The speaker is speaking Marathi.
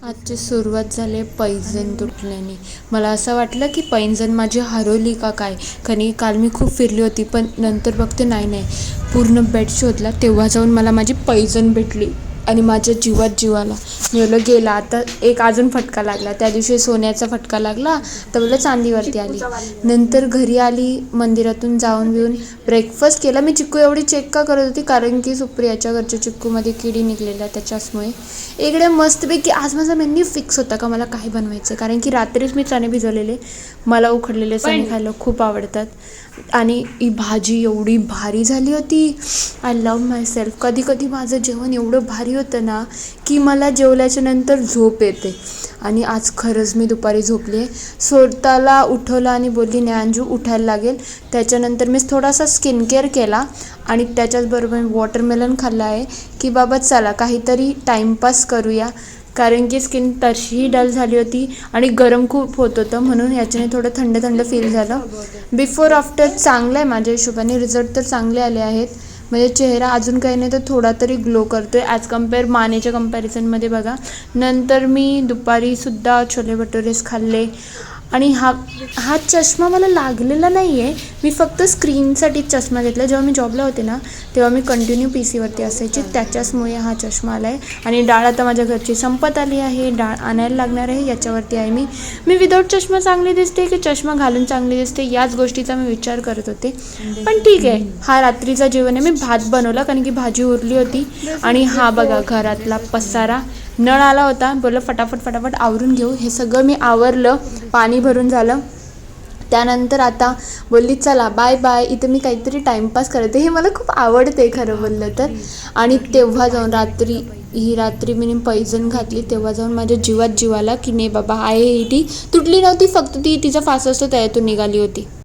आजची सुरुवात झाली पैंजण तुटल्याने. मला असं वाटलं की पैंजण माझी हरवली का काय, कारण काल मी खूप फिरली होती. पण नंतर बघते नाही, पूर्ण बेड शोधला तेव्हा जाऊन मला माझी पैंजण भेटली. आणि माझ्या जीवात जीवाला मी गेला. आता एक अजून फटका लागला. त्या दिवशी सोन्याचा फटका लागला तर मला चांदीवरती आली. नंतर घरी आली, मंदिरातून जाऊन बिऊन ब्रेकफास्ट केला. मी चिक्कू एवढी चेक का करत होती, कारण की सुप्रियाच्या घरच्या चिक्कूमध्ये किडी निघलेल्या, त्याच्याचमुळे इकडे मस्तपैकी आज माझा मेन्यू फिक्स होता का मला काय बनवायचं. कारण की रात्रीच मी चणे भिजवलेले, मला उकडलेले चणे खायला खूप आवडतात. आणि ही भाजी एवढी भारी झाली होती. I love my self. कधी कधी माझं जेवण एवढं भारी होतं ना की मला जेवल्याच्या नंतर झोप येते. आणि आज खरंच मी दुपारी झोपले, स्वतःला उठवलं आणि बोलली नाही अंजू उठायला लागेल. त्याच्यानंतर मी थोडासा स्किन केअर केला आणि त्याच्याचबरोबर मी वॉटरमेलन खाल्लं आहे की बाबा चला काहीतरी टाईमपास करूया. कारण की स्किन तशीही डल झाली होती आणि गरम खूप होत होतं, म्हणून याच्याने थोडं थंड थंड फील झालं. बिफोर आफ्टर चांगलं आहे माझ्या हिशोबाने, रिझल्ट तर चांगले आले आहेत. म्हणजे चेहरा अजून काही नाही तर थोडा तरी ग्लो करतो आहे ॲज कम्पेअर मानेच्या कंपॅरिझनमध्ये बघा. नंतर मी दुपारीसुद्धा छोले भटुरेस खाल्ले. आणि हा चष्मा मला लागलेला नाही आहे, मी फक्त स्क्रीनसाठी चष्मा घेतला. जेव्हा मी जॉबला होते ना तेव्हा मी कंटिन्यू PC वरती असायची, त्याच्याचमुळे हा चष्मा आला आहे. आणि डाळ आता माझ्या घरची संपत आली आहे, डाळ आणायला लागणार आहे, याच्यावरती आहे मी विदाऊट चष्मा चांगली दिसते की चष्मा घालून चांगली दिसते, याच गोष्टीचा मी विचार करत होते. पण ठीक आहे, हा रात्रीचा जेवण आहे. मी भात बनवला कारण की भाजी उरली होती. आणि हा बघा घरातला पसारा, नळ आला होता, बोललं फटाफट आवरून घेऊ. हे सगळं मी आवरलं, पाणी भरून झालं. त्यानंतर आता बोलली चला बाय बाय. इथं मी काहीतरी टाईमपास करते, हे मला खूप आवडते खरं बोललं तर. आणि तेव्हा जाऊन रात्री मी पैंजण घातली, तेव्हा जाऊन माझ्या जीवात जीवाला की नाही बाबा आहे ती तुटली नव्हती, फक्त ती तिचा फास असतो त्यातून निघाली होती.